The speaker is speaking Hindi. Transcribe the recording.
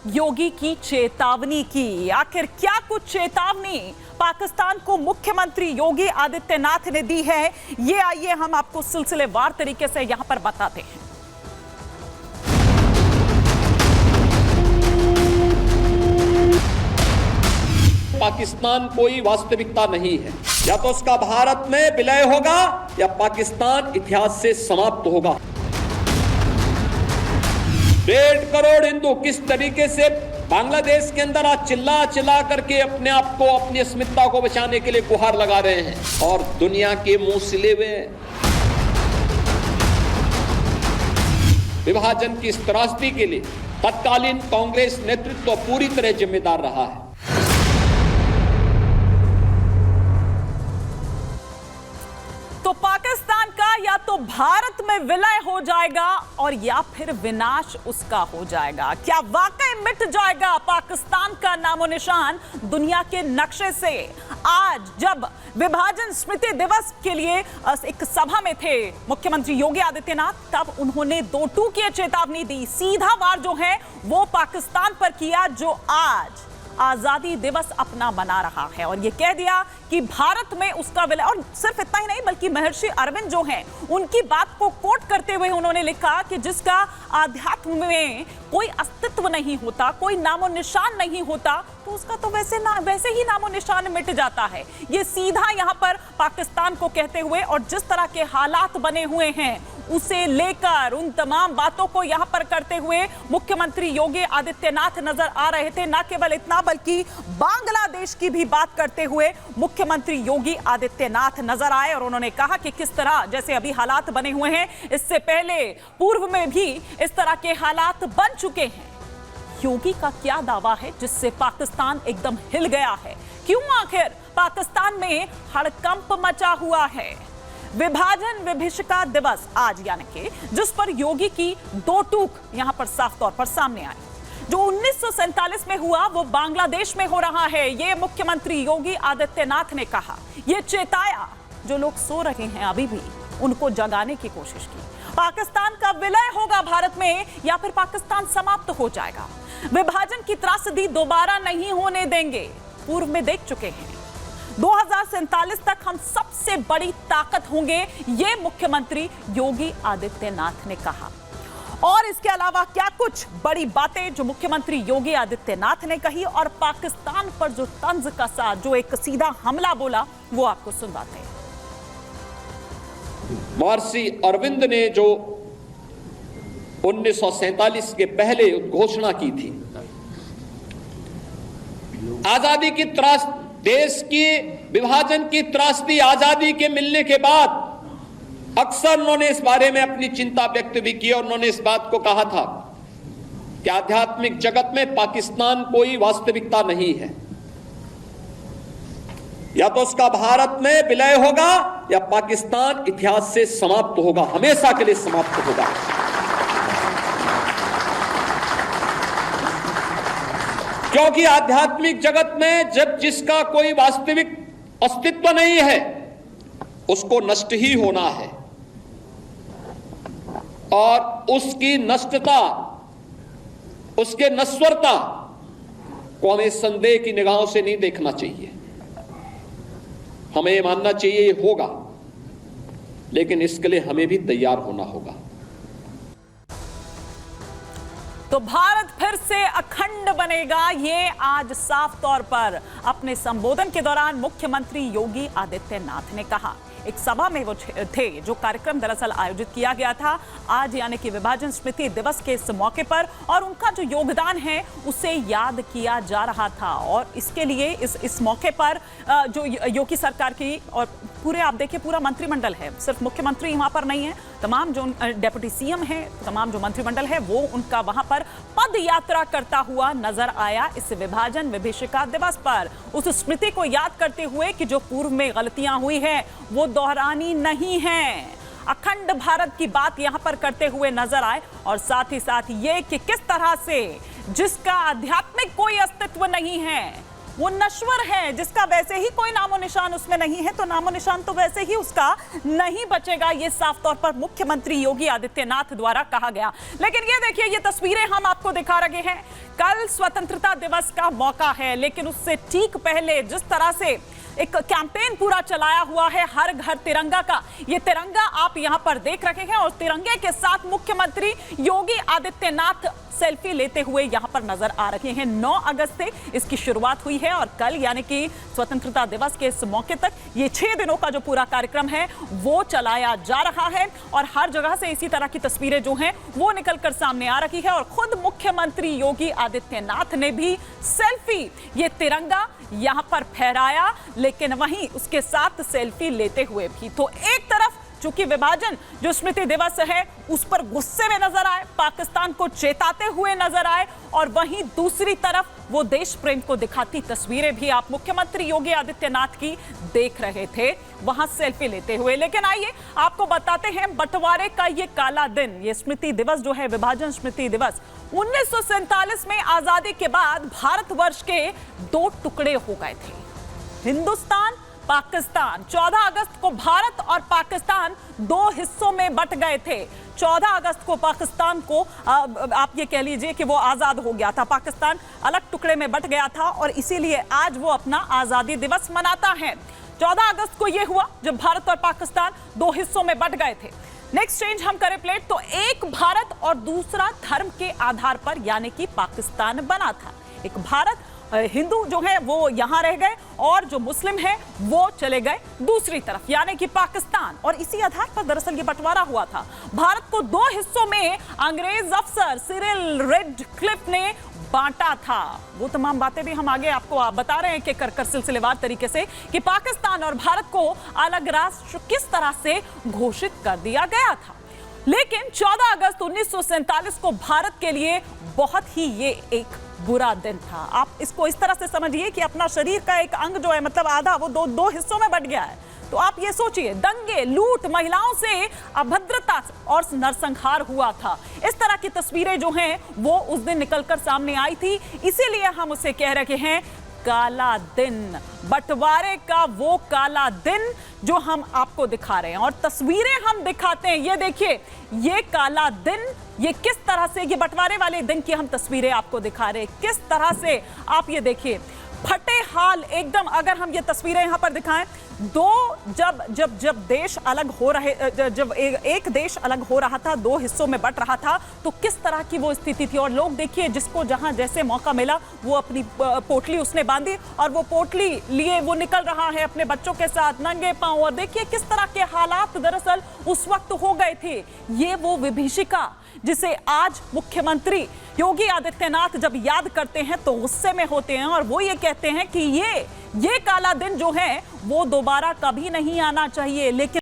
योगी की चेतावनी की। आखिर क्या कुछ चेतावनी पाकिस्तान को मुख्यमंत्री योगी आदित्यनाथ ने दी है, ये आइए हम आपको सिलसिलेवार तरीके से यहां पर बताते हैं। पाकिस्तान कोई वास्तविकता नहीं है, या तो उसका भारत में विलय होगा या पाकिस्तान इतिहास से समाप्त होगा। 1.5 करोड़ हिंदू किस तरीके से बांग्लादेश के अंदर आज चिल्ला करके अपने आप को, अपनी अस्मिता को बचाने के लिए गुहार लगा रहे हैं, और दुनिया के मुंह सिले हुए विभाजन की इस त्रासदी के लिए तत्कालीन कांग्रेस नेतृत्व पूरी तरह जिम्मेदार रहा है। तो पाकिस्तान का या तो भारत में विलय हो जाएगा और या फिर विनाश उसका हो जाएगा। क्या वाकई मिट जाएगा पाकिस्तान का नामो निशान दुनिया के नक्शे से? आज जब विभाजन स्मृति दिवस के लिए एक सभा में थे मुख्यमंत्री योगी आदित्यनाथ, तब उन्होंने 2 टूक चेतावनी दी। सीधा वार जो है वो पाकिस्तान पर किया, जो आज आजादी दिवस अपना मना रहा है, और ये कह दिया कि भारत में उसका विलय। और सिर्फ इतना ही नहीं, बल्कि महर्षि अरविंद जो हैं, उनकी बात को कोट करते हुए उन्होंने लिखा कि जिसका आध्यात्म में कोई अस्तित्व नहीं होता, कोई नामो निशान नहीं होता, तो उसका तो वैसे ही नामो निशान मिट जाता है। ये सीधा यहाँ पर पाकिस्तान को कहते हुए, और जिस तरह के हालात बने हुए हैं उसे लेकर उन तमाम बातों को यहां पर करते हुए मुख्यमंत्री योगी आदित्यनाथ नजर आ रहे थे। न केवल इतना, बल्कि बांग्लादेश की भी बात करते हुए मुख्यमंत्री योगी आदित्यनाथ नजर आए, और उन्होंने कहा कि किस तरह जैसे अभी हालात बने हुए हैं, इससे पहले पूर्व में भी इस तरह के हालात बन चुके हैं। योगी का क्या दावा है जिससे पाकिस्तान एकदम हिल गया है? क्यों आखिर पाकिस्तान में हड़कंप मचा हुआ है? विभाजन विभीषिका दिवस आज, यानी कि जिस पर योगी की 2 टूक यहां पर साफ तौर पर सामने आई। जो 1947 में हुआ वो बांग्लादेश में हो रहा है, ये मुख्यमंत्री योगी आदित्यनाथ ने कहा। ये चेताया जो लोग सो रहे हैं अभी भी, उनको जगाने की कोशिश की। पाकिस्तान का विलय होगा भारत में या फिर पाकिस्तान समाप्त हो जाएगा। विभाजन की त्रासदी दोबारा नहीं होने देंगे, पूर्व में देख चुके हैं। 2047 तक हम सबसे बड़ी ताकत होंगे, ये मुख्यमंत्री योगी आदित्यनाथ ने कहा। और इसके अलावा क्या कुछ बड़ी बातें जो मुख्यमंत्री योगी आदित्यनाथ ने कही, और पाकिस्तान पर जो तंज कसा, जो एक सीधा हमला बोला, वो आपको सुनवाते हैं। महर्षि अरविंद ने जो 1947 के पहले घोषणा की थी, आजादी की त्रासदी, देश की विभाजन की त्रासदी आजादी के मिलने के बाद अक्सर उन्होंने इस बारे में अपनी चिंता व्यक्त भी की, और उन्होंने इस बात को कहा था कि आध्यात्मिक जगत में पाकिस्तान कोई वास्तविकता नहीं है, या तो उसका भारत में विलय होगा या पाकिस्तान इतिहास से समाप्त होगा, हमेशा के लिए समाप्त होगा। क्योंकि आध्यात्मिक जगत में जब जिसका कोई वास्तविक अस्तित्व नहीं है, उसको नष्ट ही होना है, और उसकी नष्टता, उसके नश्वरता को हमें संदेह की निगाहों से नहीं देखना चाहिए। हमें यह मानना चाहिए ये होगा, लेकिन इसके लिए हमें भी तैयार होना होगा। तो भारत फिर से अखंड बनेगा, ये आज साफ तौर पर अपने संबोधन के दौरान मुख्यमंत्री योगी आदित्यनाथ ने कहा। एक सभा में वो थे, जो कार्यक्रम दरअसल आयोजित किया गया था आज, यानी कि विभाजन स्मृति दिवस के इस मौके पर, और उनका जो योगदान है उसे याद किया जा रहा था। और इसके लिए इस मौके पर जो योगी सरकार की, और पूरे आप देखिए पूरा मंत्रिमंडल है, सिर्फ मुख्यमंत्री वहां पर नहीं है, तमाम जो डेप्यूटी सीएम है, तमाम जो मंत्रिमंडल है, वो उनका वहां पर पद यात्रा करता हुआ नजर आया इस विभाजन विभीषिका दिवस पर, उस स्मृति को याद करते हुए कि जो पूर्व में गलतियां हुई है वो दोहरानी नहीं है। अखंड भारत की बात यहां पर करते हुए नजर आए, और साथ ही साथ ये कि किस तरह से जिसका आध्यात्मिक कोई अस्तित्व नहीं है, वो नश्वर है, जिसका वैसे ही कोई नामो निशान उसमें नहीं है, तो नामो निशान तो वैसे ही उसका नहीं बचेगा, ये साफ तौर पर मुख्यमंत्री योगी आदित्यनाथ द्वारा कहा गया। लेकिन ये देखिए, ये तस्वीरें हम आपको दिखा रहे हैं कल स्वतंत्रता दिवस का मौका है, लेकिन उससे ठीक पहले जिस तरह से एक कैंपेन पूरा चलाया हुआ है हर घर तिरंगा का, ये तिरंगा आप यहां पर देख रहे हैं और तिरंगे के साथ मुख्यमंत्री योगी आदित्यनाथ सेल्फी लेते हुए यहां पर नजर आ रहे हैं। 9 अगस्त से इसकी शुरुआत हुई है और कल यानी कि स्वतंत्रता दिवस के इस मौके तक ये 6 दिनों का जो पूरा कार्यक्रम है वो चलाया जा रहा है और हर जगह से इसी तरह की तस्वीरें जो हैं वो निकलकर सामने आ रही है और खुद मुख्यमंत्री योगी आदित्यनाथ ने भी सेल्फी ये तिरंगा यहां पर फहराया, लेकिन वहीं उसके साथ सेल्फी लेते हुए भी। तो एक तरफ चूंकि विभाजन जो स्मृति दिवस है उस पर गुस्से में नजर आए, पाकिस्तान को चेताते हुए नजर आए और वहीं दूसरी तरफ वो देश प्रेम को दिखाती तस्वीरें भी आप मुख्यमंत्री योगी आदित्यनाथ की देख रहे थे वहां सेल्फी लेते हुए। लेकिन आइए आपको बताते हैं बंटवारे का ये काला दिन, ये स्मृति दिवस जो है विभाजन स्मृति दिवस 1947 में आजादी के बाद भारतवर्ष के 2 टुकड़े हो गए थे, हिंदुस्तान पाकिस्तान। 14 अगस्त को भारत और पाकिस्तान 2 हिस्सों में बंट गए थे। 14 अगस्त को पाकिस्तान को आप ये कह लीजिए कि वो आजाद हो गया था, पाकिस्तान अलग टुकड़े में बंट गया था और इसीलिए आज वो अपना आजादी दिवस मनाता है। 14 अगस्त को ये हुआ जब भारत और पाकिस्तान 2 हिस्सों में बंट गए थे। नेक्स्ट चेंज हम करें प्लेट तो एक भारत और दूसरा धर्म के आधार पर यानी कि पाकिस्तान बना था। एक भारत, हिंदू जो है वो यहां रह गए और जो मुस्लिम है वो चले गए दूसरी तरफ यानी कि पाकिस्तान, और इसी आधार पर दरअसल ये बंटवारा हुआ था। भारत को 2 हिस्सों में अंग्रेज अफसर सिरिल रेडक्लिफ ने बांटा था। वो तमाम बातें भी हम आगे आपको बता रहे हैं कि कर सिलसिलेवार तरीके से कि पाकिस्तान और भारत को अलग राष्ट्र किस तरह से घोषित कर दिया गया था। लेकिन 14 अगस्त 1947 को भारत के लिए बहुत ही ये एक बुरा दिन था। आप इसको इस तरह से समझिए कि अपना शरीर का एक अंग जो है मतलब आधा वो दो हिस्सों में बंट गया है। तो आप ये सोचिए, दंगे, लूट, महिलाओं से अभद्रता और नरसंहार हुआ था। इस तरह की तस्वीरें जो हैं वो उस दिन निकलकर सामने आई थी, इसीलिए हम उसे कह रहे हैं काला दिन, बंटवारे का वो काला दिन जो हम आपको दिखा रहे हैं और तस्वीरें हम दिखाते हैं। ये देखिए, ये काला दिन, ये किस तरह से, ये बंटवारे वाले दिन की हम तस्वीरें आपको दिखा रहे हैं, किस तरह से आप ये देखिए फटे हाल एकदम। अगर हम ये तस्वीरें यहां पर दिखाएं, जब देश अलग हो रहे, जब एक देश अलग हो रहा था, 2 हिस्सों में बंट रहा था, तो किस तरह की वो स्थिति थी। और लोग देखिए जिसको जहां जैसे मौका मिला वो अपनी पोटली उसने बांधी और वो पोटली लिए वो निकल रहा है अपने बच्चों के साथ नंगे पांव। और देखिए किस तरह के हालात दरअसल उस वक्त हो गए थे। ये वो विभीषिका जिसे आज मुख्यमंत्री योगी आदित्यनाथ जब याद करते हैं तो गुस्से में होते हैं और वो ये कहते हैं कि ये काला दिन जो है वो दोबारा कभी नहीं आना चाहिए। लेकिन